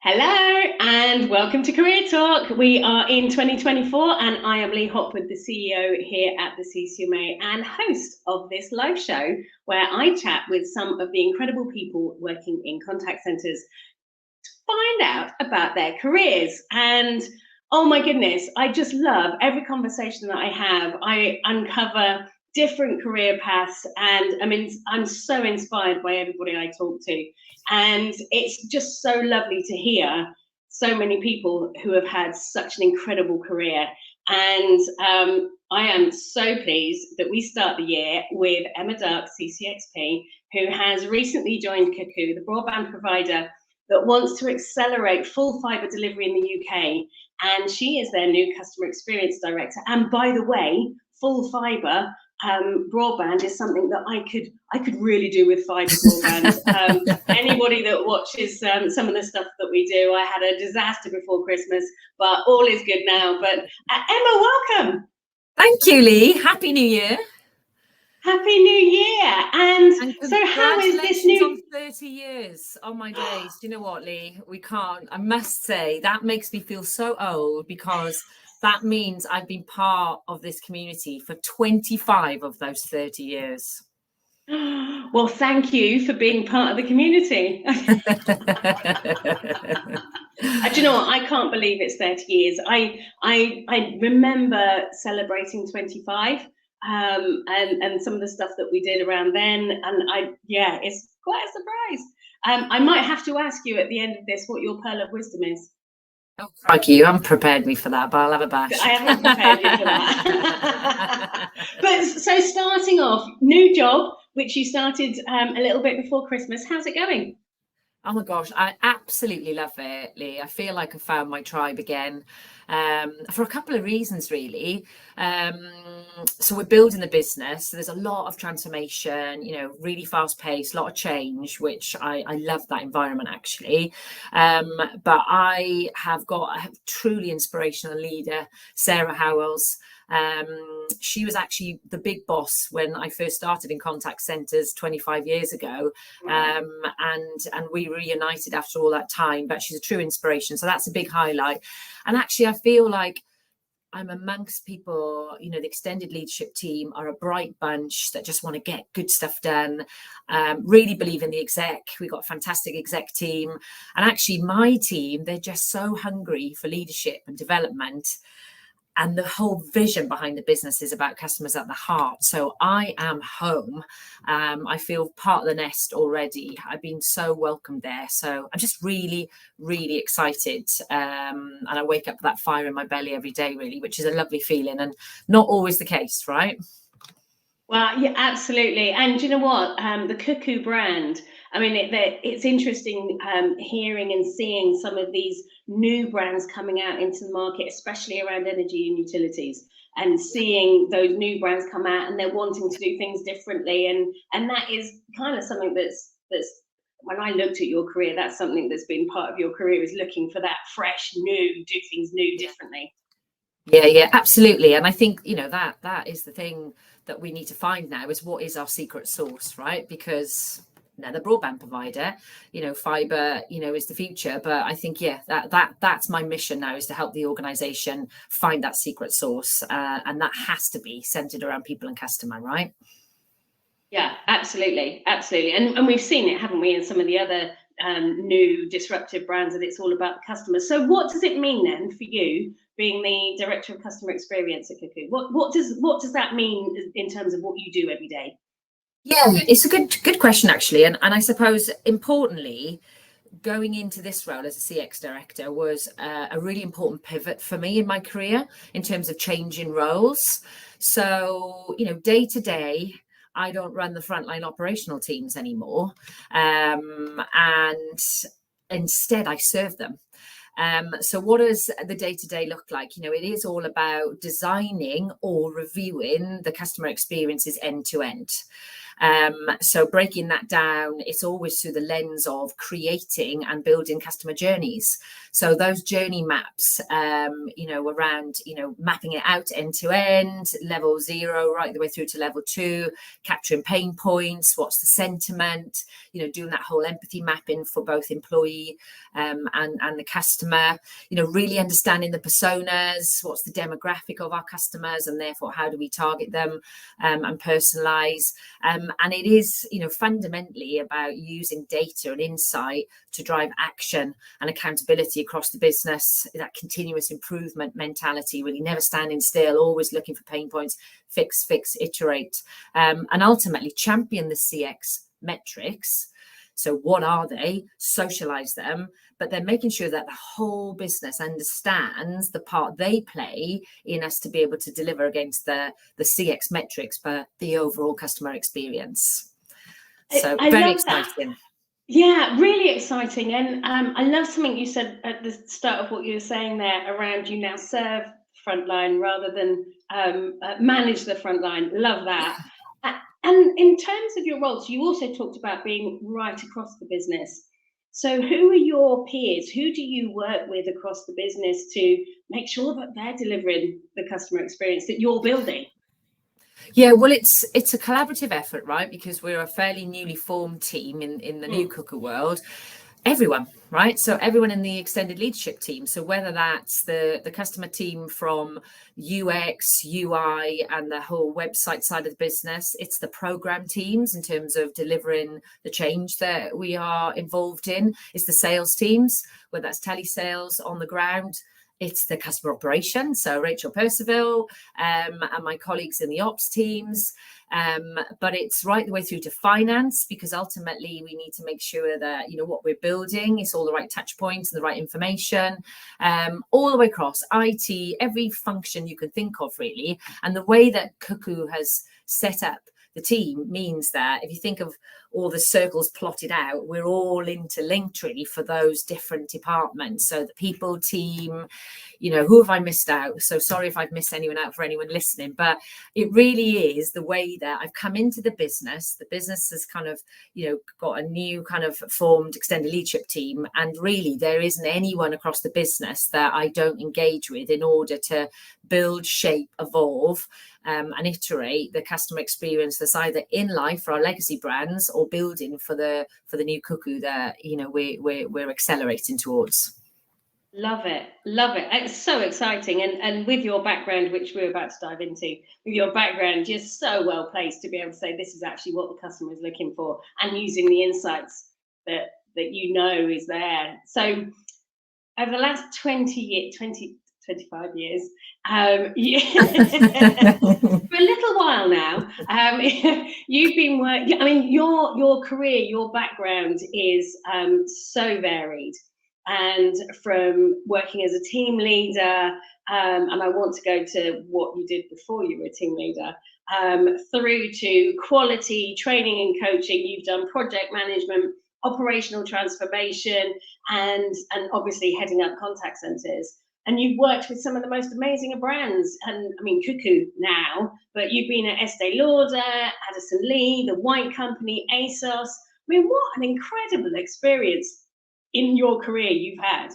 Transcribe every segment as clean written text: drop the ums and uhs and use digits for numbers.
Hello and welcome to Career Talk. We are in 2024 and I am Lee Hopwood, the CEO here at the CCMA and host of this live show where I chat with some of the incredible people working in contact centres to find out about their careers. And oh my goodness, I just love every conversation that I have. I uncover different career paths, and I mean, I'm so inspired by everybody I talk to. And it's just so lovely to hear so many people who have had such an incredible career. And I am so pleased that we start the year with Emma Dark, CCXP, who has recently joined Cuckoo, the broadband provider that wants to accelerate full fibre delivery in the UK. And she is their new customer experience director. And by the way, full fibre broadband is something that I could really do with fibre broadband. Anybody that watches some of the stuff that we do, I had a disaster before Christmas, but all is good now. But Emma, welcome. Thank you, Lee. Happy New Year. Happy New Year. And so how is this new... on 30 years. Oh my days. Do you know what, Lee? We can't. I must say, that makes me feel so old because that means I've been part of this community for 25 of those 30 years. Well, thank you for being part of the community. Do you know what? I can't believe it's 30 years. I remember celebrating 25 and some of the stuff that we did around then. And it's quite a surprise. I might have to ask you at the end of this what your pearl of wisdom is. Oh, crikey, you haven't prepared me for that, but I'll have a bash. I haven't prepared you for that. But so starting off, new job, which you started a little bit before Christmas. How's it going? Oh my gosh, I absolutely love it, Lee. I feel like I found my tribe again for a couple of reasons, really. So we're building the business. So there's a lot of transformation, really fast paced, a lot of change, which I love that environment, actually. But I have got a truly inspirational leader, Sarah Howells. She was actually the big boss when I first started in contact centres 25 years ago, and we reunited after all that time. But she's a true inspiration, so that's a big highlight. And actually, I feel like I'm amongst people, the extended leadership team are a bright bunch that just want to get good stuff done, really believe in the exec. We've got a fantastic exec team, and actually my team, they're just so hungry for leadership and development. And the whole vision behind the business is about customers at the heart. So I am home. I feel part of the nest already. I've been so welcomed there. So I'm just really, really excited. And I wake up with that fire in my belly every day, really, which is a lovely feeling and not always the case, right? Well, yeah, absolutely. And you know what? The Cuckoo brand, I mean, it's interesting hearing and seeing some of these new brands coming out into the market, especially around energy and utilities, and seeing those new brands come out and they're wanting to do things differently. And that is kind of something that's when I looked at your career, that's something that's been part of your career, is looking for that fresh, new, do things new, differently. Yeah, absolutely. And I think, that is the thing that we need to find now, is what is our secret sauce, right? Because the broadband provider, fiber, is the future. But I think, that's my mission now, is to help the organization find that secret sauce. And that has to be centered around people and customer, right? Yeah, absolutely. And we've seen it, haven't we, in some of the other new disruptive brands, that it's all about the customers. So what does it mean then for you, being the director of customer experience at Cuckoo? What does that mean in terms of what you do every day? Yeah, it's a good question, actually. And I suppose, importantly, going into this role as a CX director was a really important pivot for me in my career in terms of changing roles. So, day to day, I don't run the frontline operational teams anymore. And instead, I serve them. So what does the day-to-day look like? It is all about designing or reviewing the customer experiences end to end. So breaking that down, it's always through the lens of creating and building customer journeys. So those journey maps, around, mapping it out end to end, level 0 right the way through to level 2, capturing pain points, what's the sentiment, doing that whole empathy mapping for both employee and the customer, really understanding the personas, what's the demographic of our customers, and therefore how do we target them and personalize. And it is, fundamentally about using data and insight to drive action and accountability across the business, that continuous improvement mentality, really never standing still, always looking for pain points, fix, iterate, and ultimately champion the CX metrics. So what are they? Socialize them, but then making sure that the whole business understands the part they play in us to be able to deliver against the CX metrics for the overall customer experience. So very exciting. That. Yeah, really exciting. And I love something you said at the start of what you were saying there around you now serve frontline rather than manage the frontline. Love that. And in terms of your roles, you also talked about being right across the business. So who are your peers? Who do you work with across the business to make sure that they're delivering the customer experience that you're building? Yeah, well, it's a collaborative effort, right? Because we're a fairly newly formed team in the new Cuckoo world. Everyone, right? So everyone in the extended leadership team. So whether that's the customer team from UX, UI, and the whole website side of the business, it's the program teams in terms of delivering the change that we are involved in. It's the sales teams, whether that's telesales on the ground. It's the customer operations, so Rachel Percival and my colleagues in the ops teams. But it's right the way through to finance, because ultimately we need to make sure that, what we're building is all the right touch points and the right information, all the way across IT, every function you can think of, really. And the way that Cuckoo has set up the team means that if you think of all the circles plotted out, we're all interlinked really for those different departments. So the people team, who have I missed out? So sorry if I've missed anyone out for anyone listening, but it really is the way that I've come into the business. The business has kind of, got a new kind of formed extended leadership team. And really there isn't anyone across the business that I don't engage with in order to build, shape, evolve, and iterate the customer experience that's either in life for our legacy brands or building for the new Cuckoo that we're accelerating towards. Love it. It's so exciting. And with your background, which we're about to dive into, with your background, you're so well placed to be able to say this is actually what the customer is looking for, and using the insights that is there. So over the last 25 years, for a little while now, you've been working. I mean, your career, your background is so varied, and from working as a team leader, and I want to go to what you did before you were a team leader, through to quality training and coaching. You've done project management, operational transformation, and obviously heading up contact centers. And you've worked with some of the most amazing brands, and I mean Cuckoo now, but you've been at Estee Lauder, Addison Lee, the White Company, ASOS. I mean, what an incredible experience in your career you've had.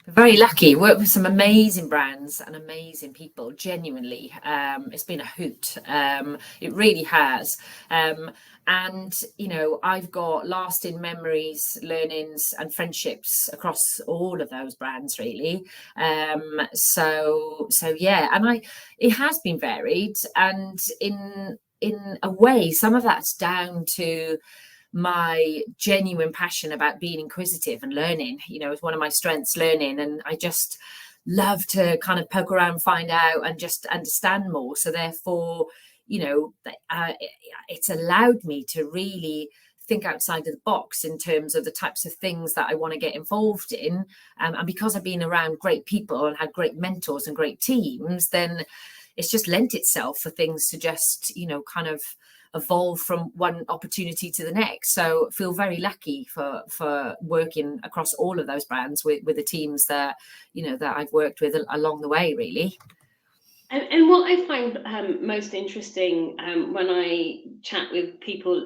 Very lucky. Worked with some amazing brands and amazing people. Genuinely, it's been a hoot. It really has. And I've got lasting memories, learnings, and friendships across all of those brands, really. So yeah, and it has been varied, and in a way, some of that's down to my genuine passion about being inquisitive and learning. It's one of my strengths, learning, and I just love to kind of poke around, find out, and just understand more. So therefore, it's allowed me to really think outside of the box in terms of the types of things that I want to get involved in. And because I've been around great people and had great mentors and great teams, then it's just lent itself for things to just, kind of evolve from one opportunity to the next. So I feel very lucky for working across all of those brands with the teams that, that I've worked with along the way, really. And what I find most interesting when I chat with people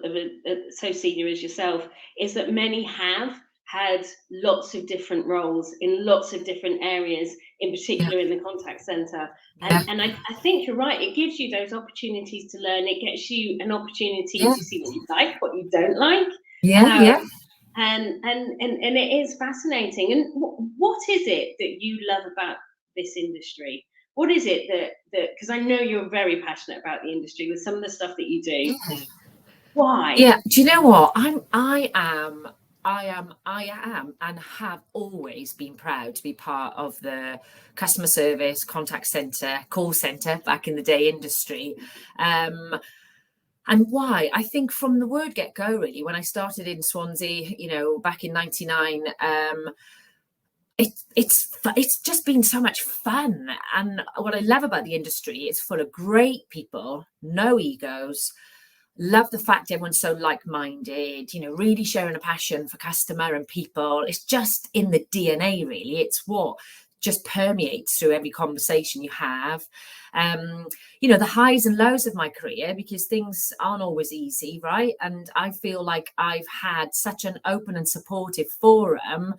so senior as yourself is that many have had lots of different roles in lots of different areas, in Yeah, particular in the contact centre. yeah, And I think you're right, it gives you those opportunities to learn, it gets you an opportunity yeah, to see what you like, what you don't like. yeah, Um, yeah. and it is fascinating. And what is it that you love about this industry? What is it that because I know you're very passionate about the industry with some of the stuff that you do. Yeah. Why? Yeah, do you know what? I am, and have always been proud to be part of the customer service, contact center, call center back in the day industry. Um, and why? I think from the word get go, really, when I started in Swansea, back in '99, it's just been so much fun. And what I love about the industry, it's full of great people, no egos. Love the fact everyone's so like-minded, really sharing a passion for customer and people. It's just in the DNA, really. It's what just permeates through every conversation you have. um the highs and lows of my career, because things aren't always easy, right? And I feel like I've had such an open and supportive forum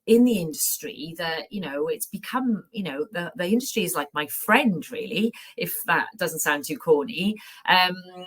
in the industry that it's become, the industry is like my friend, really, if that doesn't sound too corny.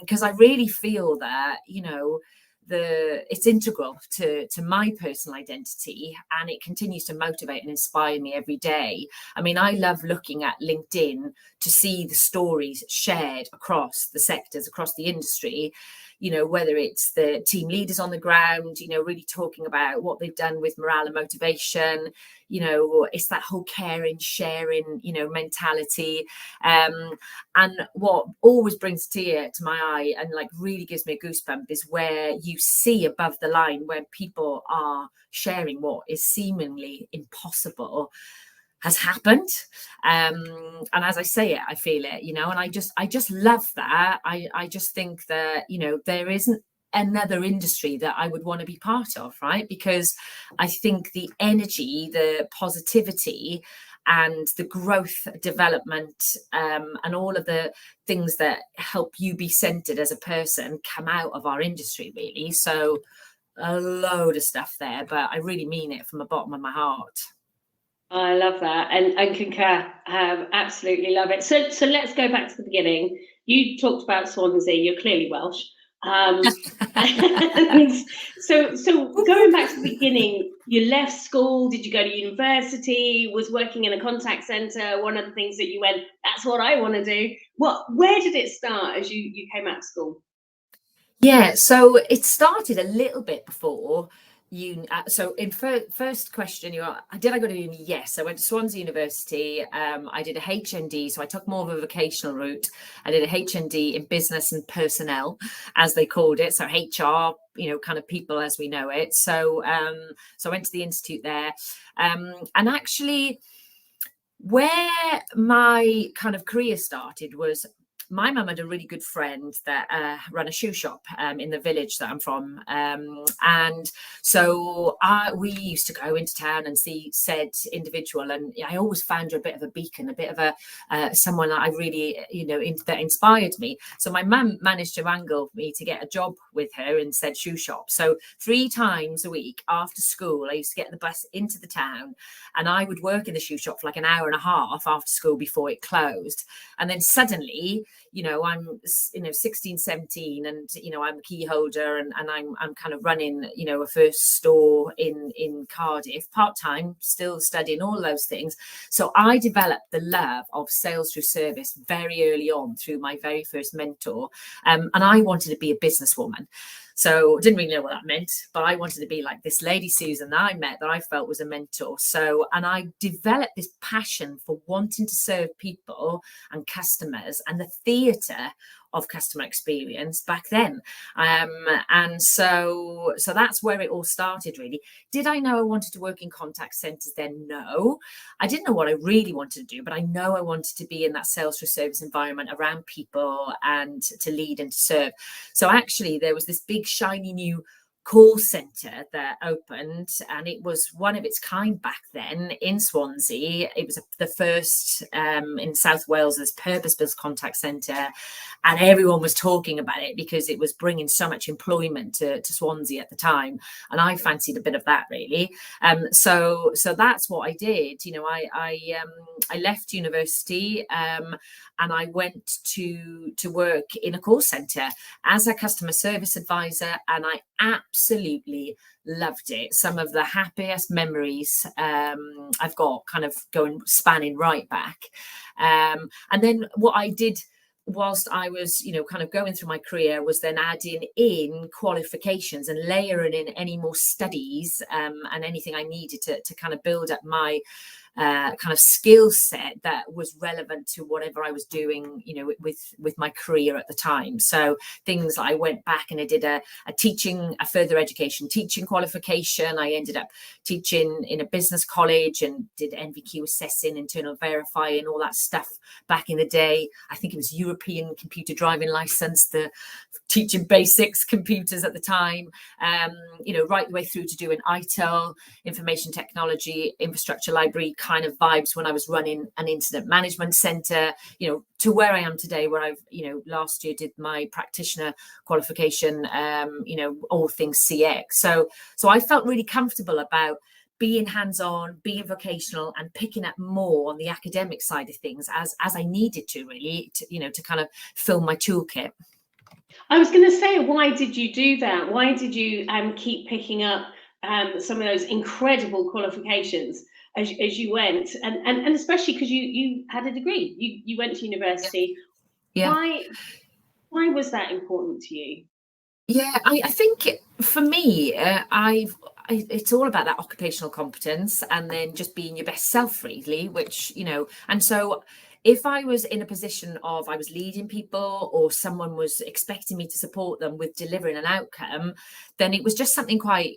Because I really feel that it's integral to my personal identity, and it continues to motivate and inspire me every day. I mean, I love looking at LinkedIn to see the stories shared across the sectors, across the industry, whether it's the team leaders on the ground, really talking about what they've done with morale and motivation. It's that whole caring, sharing, mentality. And what always brings a tear to my eye and like really gives me a goosebump is where you see above the line where people are sharing what is seemingly impossible has happened. And as I say it, I feel it, and I just love that. I just think that there isn't another industry that I would want to be part of, right? Because I think the energy, the positivity, and the growth development, and all of the things that help you be centered as a person come out of our industry, really. So a load of stuff there, but I really mean it from the bottom of my heart. I love that and concur. Absolutely love it. So let's go back to the beginning. You talked about Swansea. You're clearly Welsh. Um, and so going back to the beginning, you left school. Did you go to university? Was working in a contact center one of the things that you went? That's what I want to do. Where did it start as you came out of school? Yeah, so it started a little bit before uni. So in first question, did I go to uni? Yes, I went to Swansea University. I did a HND, so I took more of a vocational route. I did a HND in business and personnel, as they called it, so HR, kind of people as we know it. So I went to the institute there, and actually, where my kind of career started was my mum had a really good friend that ran a shoe shop in the village that I'm from. And so we used to go into town and see said individual. And I always found her a bit of a beacon, a bit of someone that I really, that inspired me. So my mum managed to wrangle me to get a job with her in said shoe shop. So 3 times a week after school, I used to get the bus into the town, and I would work in the shoe shop for like an hour and a half after school before it closed. And then suddenly, I'm 16, 17, and I'm a key holder, and I'm kind of running a first store in Cardiff part-time, still studying all those things. So I developed the love of sales through service very early on through my very first mentor, and I wanted to be a businesswoman. So didn't really know what that meant, but I wanted to be like this lady Susan that I met that I felt was a mentor. And I developed this passion for wanting to serve people and customers and the theatre of customer experience back then. And so that's where it all started, really. Did I know I wanted to work in contact centres then? No. I didn't know what I really wanted to do, but I know I wanted to be in that sales for service environment around people and to lead and to serve. So actually, there was this big shiny new call centre that opened, and it was one of its kind back then in Swansea. It was the first in South Wales, this purpose-built contact centre, and everyone was talking about it because it was bringing so much employment to Swansea at the time, and I fancied a bit of that really. So that's what I did. I left university, and I went to work in a call centre as a customer service advisor, and I absolutely loved it. Some of the happiest memories I've got, kind of spanning right back. And then what I did whilst I was, kind of going through my career, was then adding in qualifications and layering in any more studies and anything I needed to kind of build up my kind of skill set that was relevant to whatever I was doing, with my career at the time. So things like I went back and I did a further education teaching qualification. I ended up teaching in a business college and did NVQ assessing, internal verifying, all that stuff back in the day. I think it was European computer driving license, the teaching basics computers at the time, right the way through to doing ITIL, information technology, infrastructure library kind of vibes when I was running an incident management center, to where I am today, where I've, last year did my practitioner qualification, all things CX. So I felt really comfortable about being hands-on, being vocational, and picking up more on the academic side of things as I needed to, really, to kind of fill my toolkit. I was going to say, why did you do that? Why did you keep picking up some of those incredible qualifications as you went, and especially because you had a degree, you went to university. Yeah. Why was that important to you? Yeah, I think for me, it's all about that occupational competence, and then just being your best self, really, which, and so if I was in a position of I was leading people, or someone was expecting me to support them with delivering an outcome, then it was just something quite,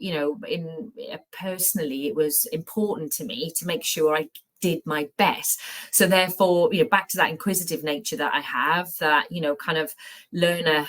personally, it was important to me to make sure I did my best. So therefore, back to that inquisitive nature that I have, that, kind of learner,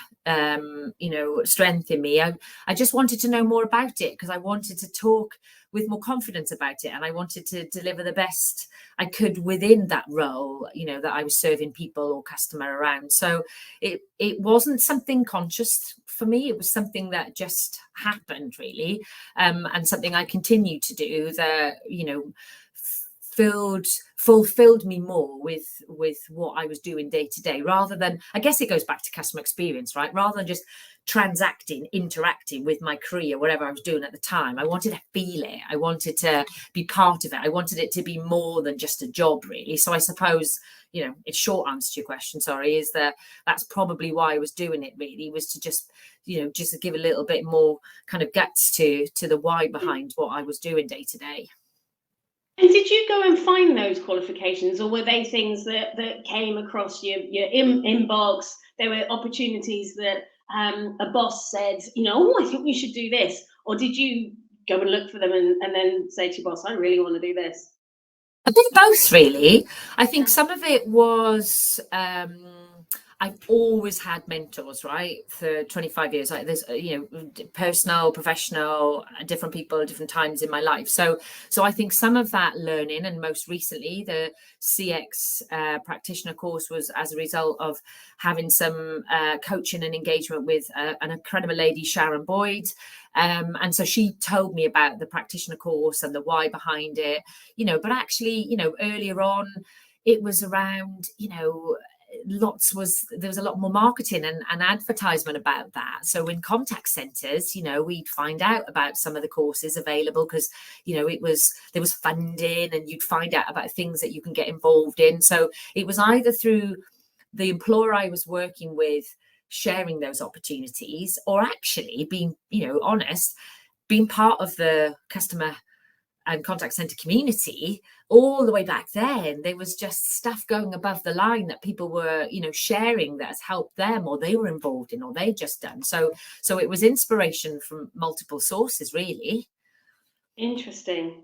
strength in me. I just wanted to know more about it, because I wanted to talk with more confidence about it, and I wanted to deliver the best I could within that role, that I was serving people or customer around. So it wasn't something conscious for me. It was something that just happened, really, and something I continue to do that, fulfilled me more with what I was doing day to day, rather than, I guess it goes back to customer experience, right? Rather than just interacting with my career, whatever I was doing at the time. I wanted to feel it. I wanted to be part of it. I wanted it to be more than just a job, really. So I suppose, it's short answer to your question, sorry, is that's probably why I was doing it, really, was to just to give a little bit more kind of guts to the why behind what I was doing day to day. And did you go and find those qualifications, or were they things that came across your inbox? There were opportunities that a boss said, I think you should do this, or did you go and look for them and then say to your boss, I really want to do this? A bit of both, really. I think some of it was I've always had mentors, right, for 25 years. Like there's, personal, professional, different people at different times in my life. So I think some of that learning, and most recently the CX practitioner course, was as a result of having some coaching and engagement with an incredible lady, Sharon Boyd. And so she told me about the practitioner course and the why behind it, but actually, earlier on, it was around, there was a lot more marketing and advertisement about that. So in contact centres, we'd find out about some of the courses available, because there was funding, and you'd find out about things that you can get involved in. So it was either through the employer I was working with sharing those opportunities, or actually being, honest, being part of the customer and contact center community. All the way back then, there was just stuff going above the line that people were, sharing that has helped them, or they were involved in, or they just done. So it was inspiration from multiple sources, really. Interesting.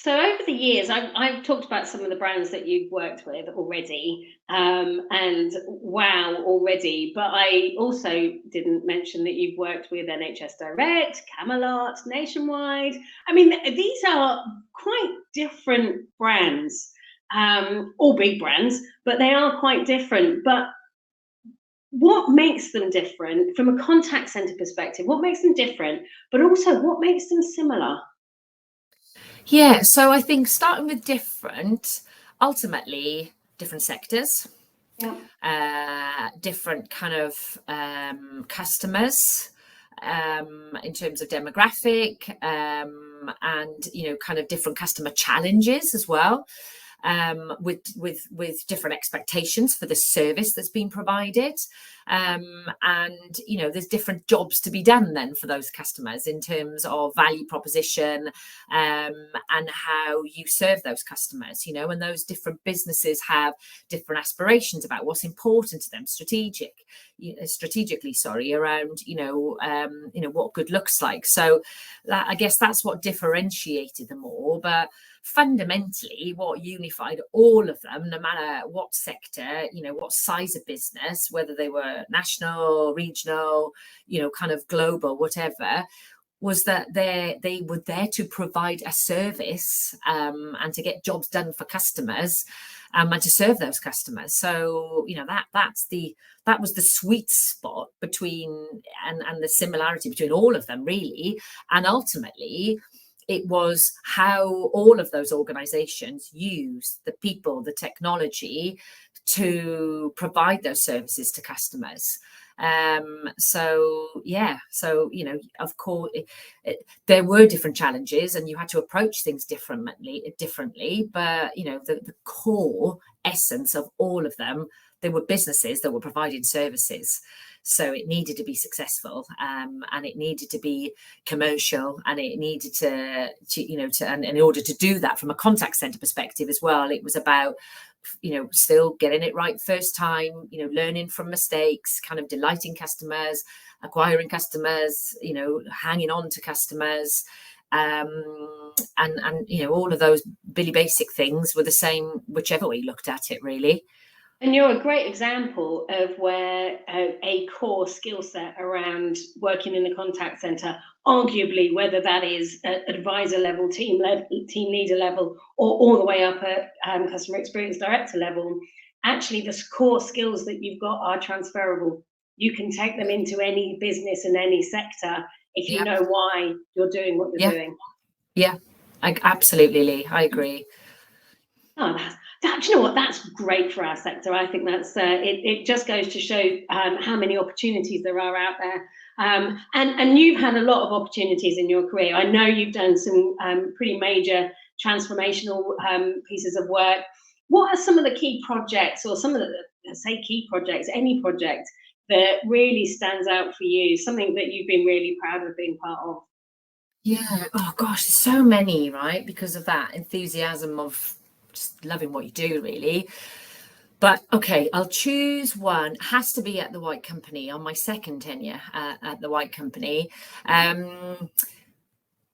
So over the years, I've talked about some of the brands that you've worked with already, and wow, already. But I also didn't mention that you've worked with NHS Direct, Camelot, Nationwide. I mean, these are quite different brands, all big brands, but they are quite different. But what makes them different from a contact center perspective? What makes them different, but also what makes them similar? Yeah, so I think starting with different, ultimately different sectors, Yeah. different kind of customers in terms of demographic, and kind of different customer challenges as well, with different expectations for the service that's been provided, and there's different jobs to be done then for those customers in terms of value proposition, and how you serve those customers, and those different businesses have different aspirations about what's important to them strategically, sorry, around what good looks like. So I guess that's what differentiated them all. But fundamentally, what unified all of them, no matter what sector, what size of business, whether they were national, regional, kind of global, whatever, was that they were there to provide a service, and to get jobs done for customers, and to serve those customers. So that was the sweet spot between, and the similarity between all of them, really. And ultimately, it was how all of those organizations use the people, the technology, to provide those services to customers. Of course, there were different challenges, and you had to approach things differently. But the core essence of all of them, they were businesses that were providing services. So it needed to be successful, and it needed to be commercial, and it needed to and in order to do that from a contact center perspective as well, it was about still getting it right first time, learning from mistakes, kind of delighting customers, acquiring customers, hanging on to customers, and all of those really basic things were the same whichever way you looked at it, really. And you're a great example of where a core skill set around working in the contact center, arguably whether that is at advisor level, team leader level, or all the way up at customer experience director level, actually the core skills that you've got are transferable. You can take them into any business in any sector if you Yeah, know why you're doing what you're yeah, doing. yeah. Absolutely, Lee. I agree. Oh, do you know what? That's great for our sector. I think that's it just goes to show how many opportunities there are out there. And you've had a lot of opportunities in your career. I know you've done some pretty major transformational pieces of work. What are some of the key projects, or some of the, let's say, key projects, any project that really stands out for you, something that you've been really proud of being part of? Yeah. Oh gosh, there's so many, right? Because of that enthusiasm of just loving what you do, really. But okay, I'll choose one. It has to be at the White Company on my second tenure at the White Company.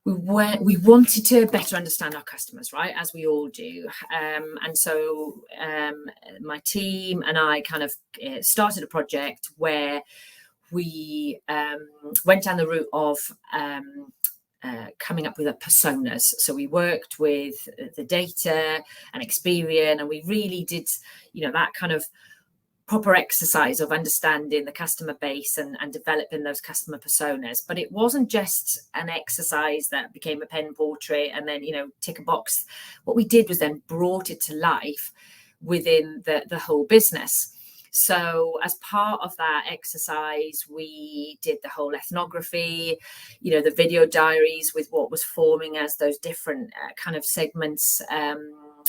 We wanted to better understand our customers, right, as we all do. And so my team and I kind of started a project where we went down the route of coming up with a personas. So we worked with the data and Experian, and we really did, that kind of proper exercise of understanding the customer base and developing those customer personas. But it wasn't just an exercise that became a pen portrait and then, tick a box. What we did was then brought it to life within the whole business. So as part of that exercise, we did the whole ethnography, the video diaries with what was forming as those different kind of segments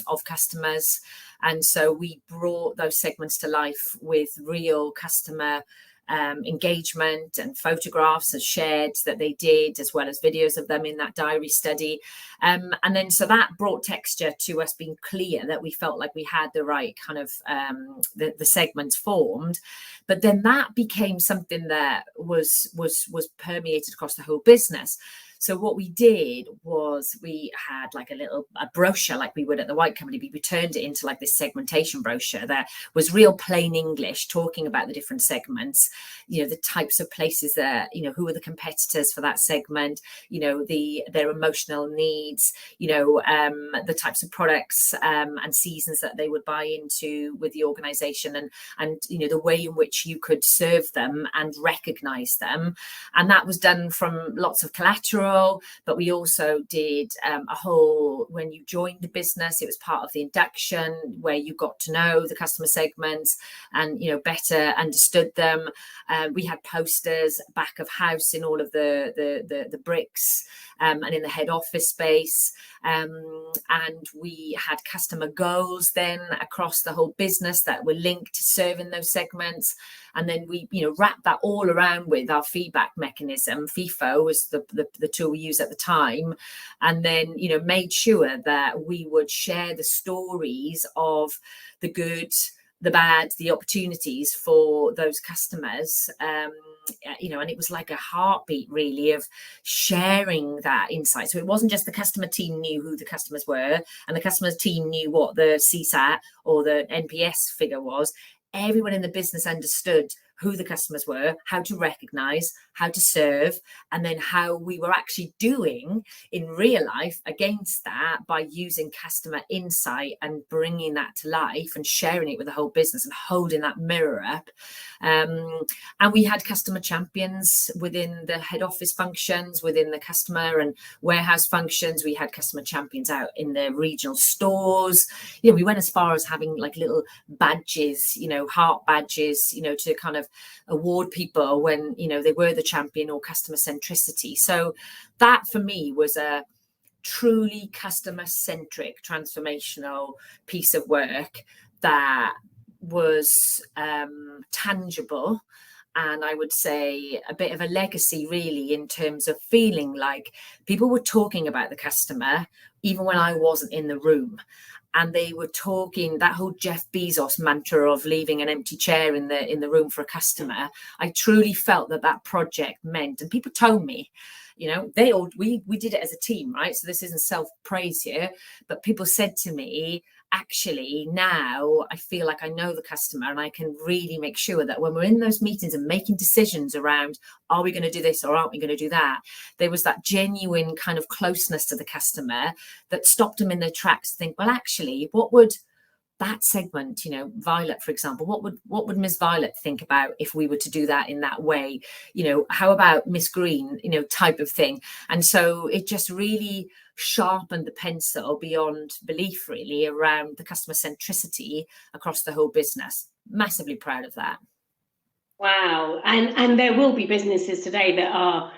of customers. And so we brought those segments to life with real customer engagement and photographs and shared that they did, as well as videos of them in that diary study. And then so that brought texture to us being clear that we felt like we had the right kind of the segments formed. But then that became something that was permeated across the whole business. So what we did was we had like a brochure like we would at the White Company. We turned it into like this segmentation brochure that was real plain English, talking about the different segments, the types of places that, who are the competitors for that segment, their emotional needs, the types of products and seasons that they would buy into with the organization, and the way in which you could serve them and recognize them. And that was done from lots of collateral, but we also did a whole, when you joined the business, it was part of the induction where you got to know the customer segments and better understood them. We had posters back of house in all of the bricks and in the head office space, and we had customer goals then across the whole business that were linked to serving those segments. And then we wrapped that all around with our feedback mechanism. FIFO was the tool we used at the time, and then made sure that we would share the stories of the good, the bad, the opportunities for those customers, and it was like a heartbeat really of sharing that insight. So it wasn't just the customer team knew who the customers were and the customer team knew what the CSAT or the NPS figure was. Everyone in the business understood who the customers were, how to recognize, how to serve, and then how we were actually doing in real life against that by using customer insight and bringing that to life and sharing it with the whole business and holding that mirror up. And we had customer champions within the head office functions, within the customer and warehouse functions. We had customer champions out in the regional stores. We went as far as having like little badges, heart badges, to kind of award people when they were the champion or customer centricity. So that for me was a truly customer centric transformational piece of work that was tangible, and I would say a bit of a legacy really, in terms of feeling like people were talking about the customer even when I wasn't in the room. And they were talking that whole Jeff Bezos mantra of leaving an empty chair in the room for a customer. I truly felt that project meant, and people told me, we did it as a team, right? So this isn't self-praise here, but people said to me, actually, now I feel like I know the customer and I can really make sure that when we're in those meetings and making decisions around, are we going to do this or aren't we going to do that? There was that genuine kind of closeness to the customer that stopped them in their tracks to think, well, actually, what would that segment, Violet, for example, what would Miss Violet think about if we were to do that in that way? How about Miss Green, type of thing. And so it just really sharpened the pencil beyond belief really around the customer centricity across the whole business. Massively proud of that. Wow. And there will be businesses today that are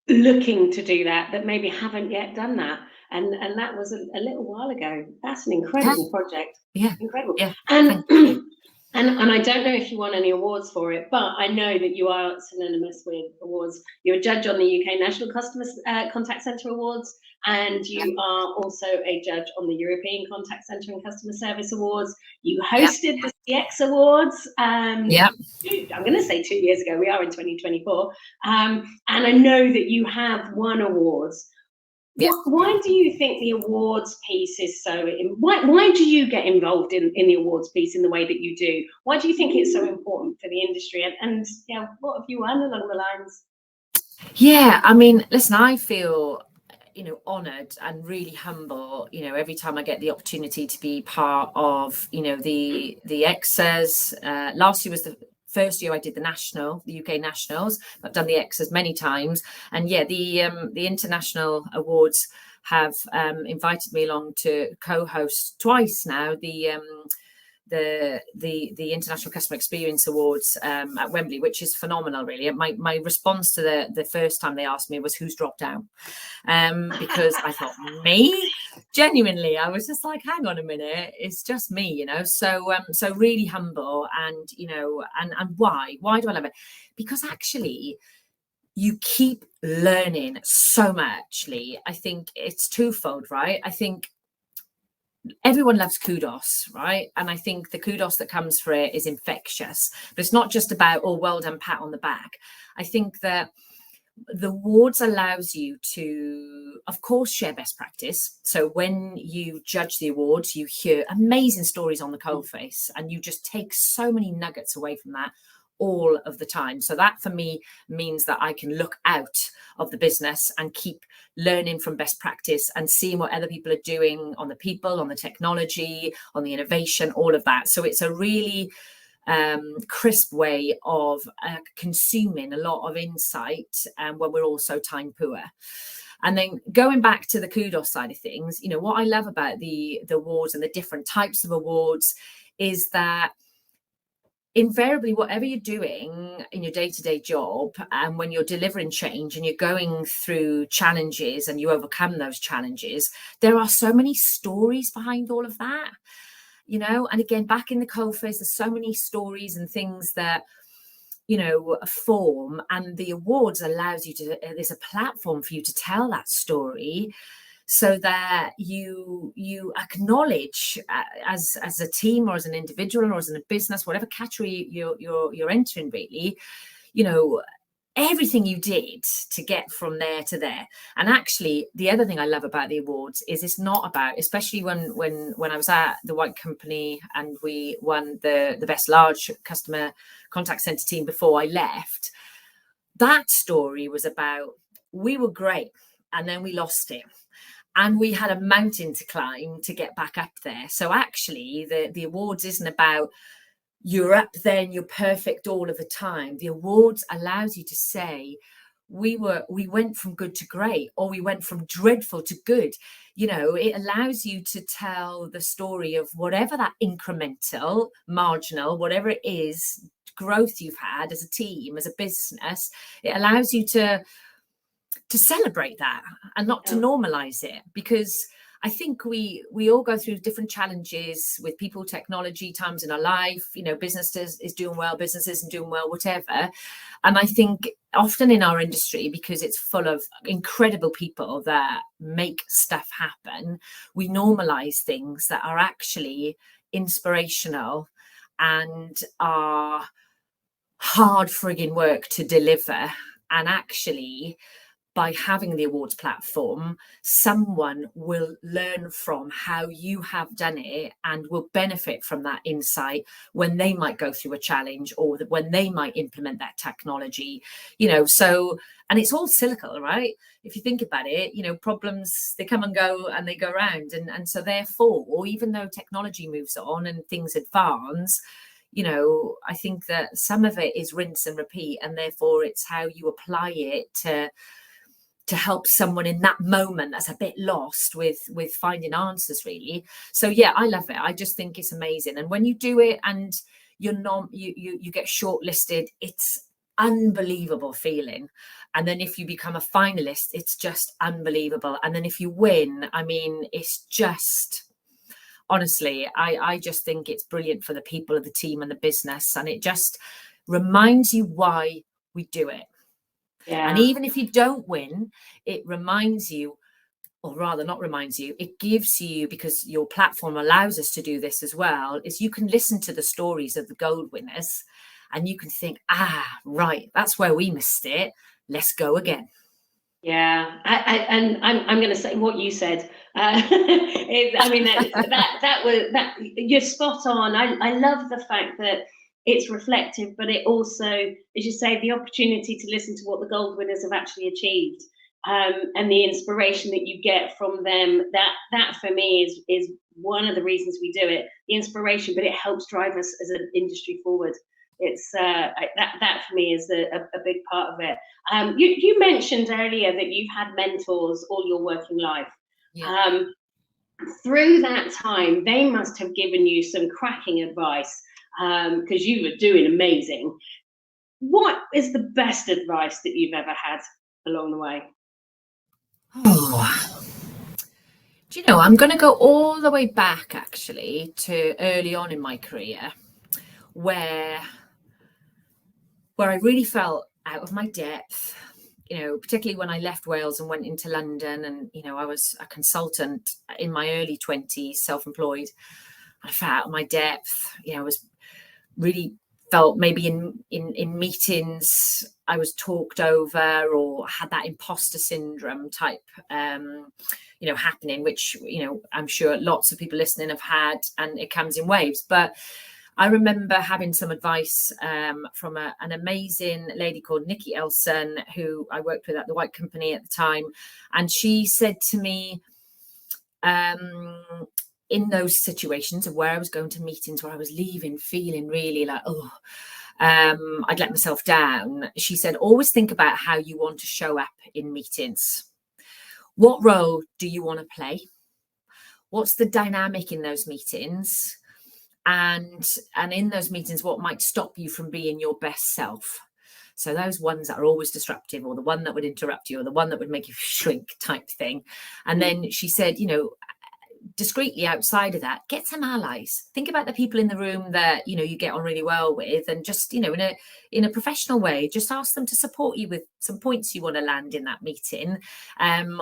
looking to do that maybe haven't yet done that. And that was a little while ago. That's an incredible project. Yeah. Incredible. Yeah. And and I don't know if you won any awards for it, but I know that you are synonymous with awards. You're a judge on the UK National Customer Contact Centre Awards, and you are also a judge on the European Contact Centre and Customer Service Awards. You hosted the CX Awards. I'm going to say 2 years ago. We are in 2024. And I know that you have won awards. Why do you think the awards piece is so? Why do you get involved in the awards piece in the way that you do? Why do you think it's so important for the industry? And what have you won along the lines? Yeah, I mean, listen, I feel honoured and really humble, every time I get the opportunity to be part of, the EXAs. Last year was the first year I did the UK Nationals. I've done the EXAs many times, and the international awards have invited me along to co-host twice now the International Customer Experience Awards at Wembley, which is phenomenal, really. My response to the first time they asked me was, who's dropped out? Because I thought, me? Genuinely, I was just like, hang on a minute, it's just me, so really humble. And and why do I love it? Because actually you keep learning so much, Lee. I think it's twofold, right? I think everyone loves kudos, right? And I think the kudos that comes for it is infectious. But it's not just about, well done, pat on the back. I think that The awards allows you to, of course, share best practice. So when you judge the awards, you hear amazing stories on the coalface, and you just take so many nuggets away from that all of the time. So that for me means that I can look out of the business and keep learning from best practice and seeing what other people are doing on the people, on the technology, on the innovation, all of that. So it's a really crisp way of consuming a lot of insight when we're also time poor. And then going back to the kudos side of things, you know, what I love about the awards and the different types of awards is that invariably, whatever you're doing in your day-to-day job, and when you're delivering change and you're going through challenges and you overcome those challenges, there are so many stories behind all of that, you know. And again, back in the coalface, there's so many stories and things that, you know, form, and the awards allows you to, there's a platform for you to tell that story, so that you acknowledge as a team or as an individual or as in a business, whatever category you're entering, really, you know, everything you did to get from there to there. And actually, the other thing I love about the awards is it's not about, especially when I was at the White Company and we won the best large customer contact center team before I left, that story was about, we were great and then we lost it, and we had a mountain to climb to get back up there. So actually, the awards isn't about you're up there and you're perfect all of the time. The awards allows you to say, we went from good to great, or we went from dreadful to good. You know, it allows you to tell the story of whatever that incremental, marginal, whatever it is, growth you've had as a team, as a business. It allows you to celebrate that and not to normalize it, because I think we all go through different challenges with people, technology, times in our life. You know, businesses is doing well, business isn't doing well, whatever. And I think often in our industry, because it's full of incredible people that make stuff happen, we normalize things that are actually inspirational and are hard frigging work to deliver. And actually, by having the awards platform, someone will learn from how you have done it and will benefit from that insight when they might go through a challenge, or when they might implement that technology, you know. So, and it's all cyclical, right? If you think about it, you know, problems, they come and go and they go around. And so therefore, even though technology moves on and things advance, you know, I think that some of it is rinse and repeat, and therefore it's how you apply it to help someone in that moment that's a bit lost with finding answers, really. So yeah, I love it. I just think it's amazing. And when you do it and you get shortlisted, it's unbelievable feeling. And then if you become a finalist, it's just unbelievable. And then if you win, I mean, it's just, honestly, I just think it's brilliant for the people of the team and the business, and it just reminds you why we do it. Yeah. And even if you don't win, it reminds you, or rather not reminds you, it gives you, because your platform allows us to do this as well, is you can listen to the stories of the gold winners and you can think, right, that's where we missed it. Let's go again. Yeah, I'm going to say what you said. I mean, that you're spot on. I love the fact that it's reflective, but it also, as you say, the opportunity to listen to what the gold winners have actually achieved, and the inspiration that you get from them. That for me is one of the reasons we do it. The inspiration, but it helps drive us as an industry forward. It's that for me is a big part of it. You mentioned earlier that you've had mentors all your working life. Yeah. Through that time, they must have given you some cracking advice, because you were doing amazing. What is the best advice that you've ever had along the way? Oh, do you know, I'm going to go all the way back actually to early on in my career, where I really felt out of my depth, you know, particularly when I left Wales and went into London. And, you know, I was a consultant in my early 20s, self-employed. I felt out of my depth. You know, I was really felt maybe in meetings I was talked over or had that imposter syndrome type happening, which I'm sure lots of people listening have had, and it comes in waves. But I remember having some advice from an amazing lady called Nikki Elson, who I worked with at the White Company at the time, and she said to me, in those situations of where I was going to meetings, where I was leaving feeling really like, I'd let myself down. She said, always think about how you want to show up in meetings. What role do you want to play? What's the dynamic in those meetings? And in those meetings, what might stop you from being your best self? So those ones that are always disruptive, or the one that would interrupt you, or the one that would make you shrink type thing. And then she said, discreetly outside of that, get some allies. Think about the people in the room that you get on really well with, and just in a professional way, just ask them to support you with some points you want to land in that meeting,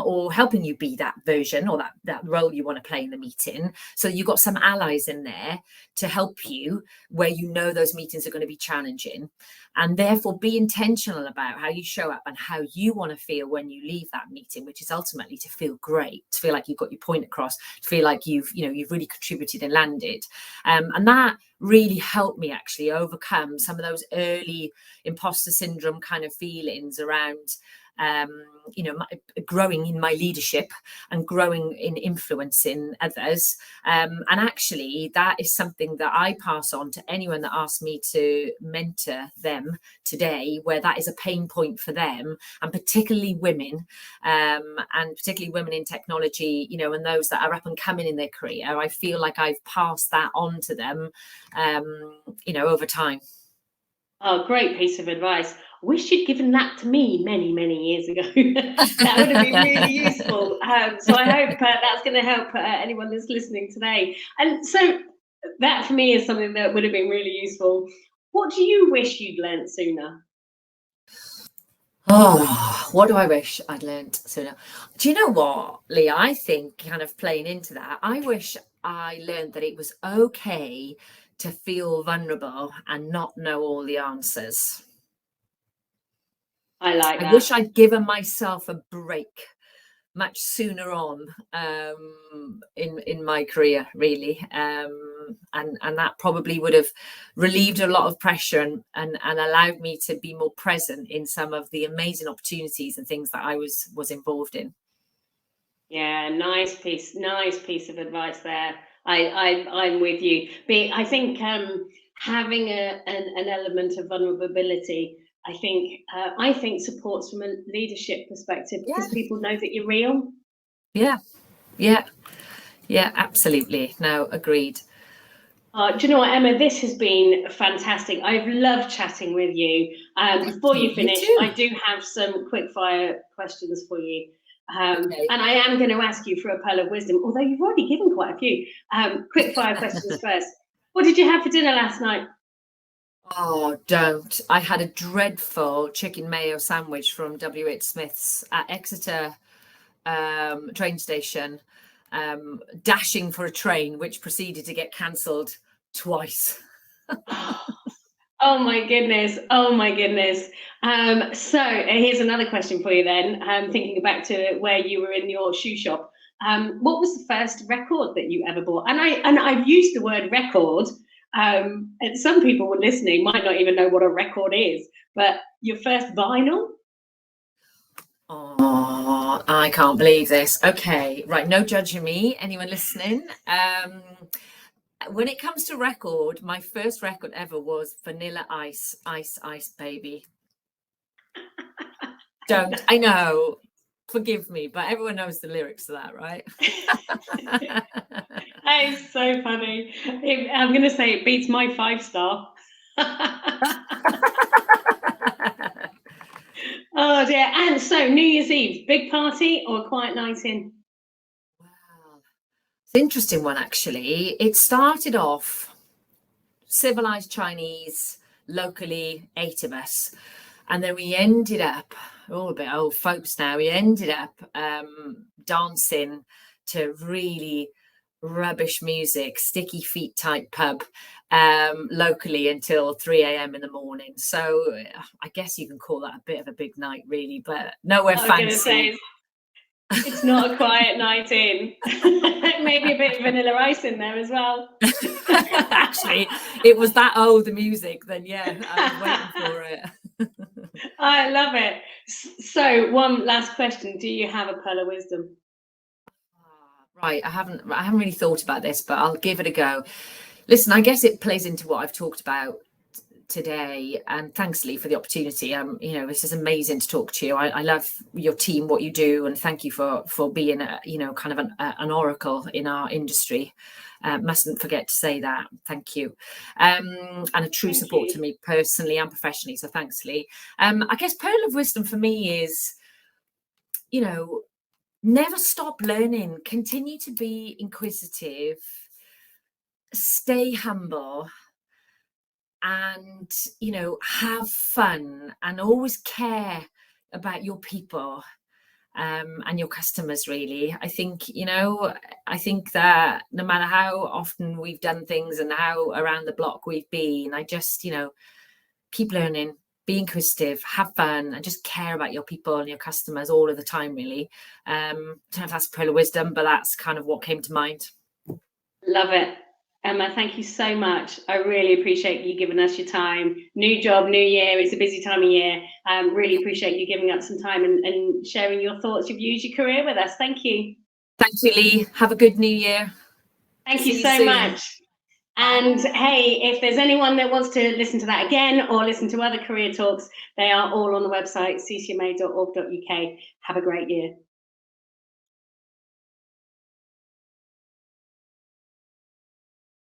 or helping you be that version or that role you want to play in the meeting. So you've got some allies in there to help you where those meetings are going to be challenging, and therefore be intentional about how you show up and how you want to feel when you leave that meeting, which is ultimately to feel great, to feel like you've got your point across, to feel like you've really contributed and landed. And that really helped me actually overcome some of those early imposter syndrome kind of feelings around growing in my leadership and growing in influencing others. And actually, that is something that I pass on to anyone that asks me to mentor them today, where that is a pain point for them, and particularly women, and particularly women in technology, and those that are up and coming in their career. I feel like I've passed that on to them, over time. Oh, great piece of advice. Wish you'd given that to me many, many years ago. That would have been really useful. So I hope that's going to help anyone that's listening today. And so that for me is something that would have been really useful. What do you wish you'd learnt sooner? Oh, what do I wish I'd learnt sooner? Do you know what, Lee? I think kind of playing into that, I wish I learned that it was okay to feel vulnerable and not know all the answers. I like that. I wish I'd given myself a break much sooner on in my career, really, and that probably would have relieved a lot of pressure and allowed me to be more present in some of the amazing opportunities and things that I was involved in. Yeah, nice piece of advice there. I'm with you. But I think having an element of vulnerability, I think supports from a leadership perspective, because people know that you're real. Yeah, absolutely. No, agreed. Do you know what, Emma? This has been fantastic. I've loved chatting with you. Before you finish, I do have some quick fire questions for you. Okay. And I am going to ask you for a pearl of wisdom, although you've already given quite a few. Quick fire questions first. What did you have for dinner last night? Oh, don't. I had a dreadful chicken mayo sandwich from W.H. Smith's at Exeter train station, dashing for a train which proceeded to get cancelled twice. Oh my goodness. So here's another question for you then. Thinking back to where you were in your shoe shop, what was the first record that you ever bought? And I've used the word record, and some people listening might not even know what a record is, but your first vinyl? Oh, I can't believe this. Okay, right, no judging me, anyone listening. When it comes to record, my first record ever was Vanilla Ice, Ice, Ice Baby. Don't, I know, forgive me, but everyone knows the lyrics to that, right? That is so funny. I'm going to say it beats my 5-star. Oh dear. And so New Year's Eve, big party or a quiet night in? Wow. It's an interesting one, actually. It started off civilized Chinese, locally, 8 of us. And then we ended up, all a bit old folks now, we ended up dancing to really rubbish music, sticky feet type pub locally until 3 a.m. in the morning. So I guess you can call that a bit of a big night, really, but nowhere I was going to fancy. say, it's not a quiet night in. Maybe a bit of Vanilla Ice in there as well. Actually, it was that old, the music, then yeah, I was waiting for it. I love it. So, one last question. Do you have a pearl of wisdom? Right, I haven't really thought about this, but I'll give it a go. Listen, I guess it plays into what I've talked about today, and thanks, Lee, for the opportunity. You know, this is amazing to talk to you. I love your team, what you do, and thank you for being a, you know, kind of an oracle in our industry. Mustn't forget to say that. Thank you, and a true support to me personally and professionally. So thanks, Lee. I guess pearl of wisdom for me is, you know, never stop learning. Continue to be inquisitive. Stay humble. And, you know, have fun and always care about your people and your customers, really. I think, you know, I think that no matter how often we've done things and how around the block we've been, I just, you know, keep learning, be inquisitive, have fun, and just care about your people and your customers all of the time, really. I don't know if that's a pearl of wisdom, but that's kind of what came to mind. Love it. Emma, thank you so much. I really appreciate you giving us your time. New job, new year. It's a busy time of year. Really appreciate you giving us some time and sharing your thoughts, your views, your career with us. Thank you. Thank you, Lee. Have a good new year. Thank you See you so soon. much. And hey, if there's anyone that wants to listen to that again or listen to other career talks, they are all on the website ccma.org.uk. Have a great year.